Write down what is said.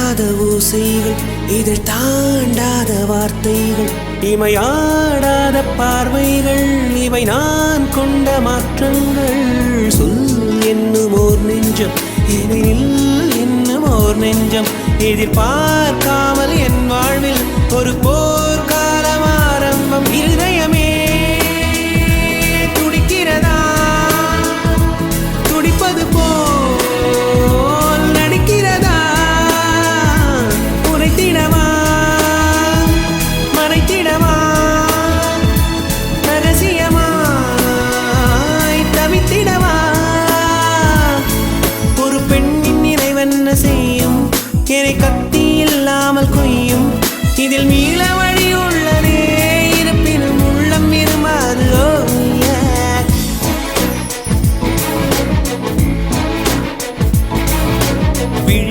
கேட்காத ஓசைகள், இதில் தாண்டாத வார்த்தைகள், இமையாடாத பார்வைகள், இவை நான் கொண்ட மாற்றங்கள். சொல் என்னும் ஓர் நெஞ்சம், எனில் என்னும் ஓர் நெஞ்சம், எதிர்பார்க்காமல் என் வாழ்வில் ஒரு போர்க்காலம் ஆரம்பம். இதயம்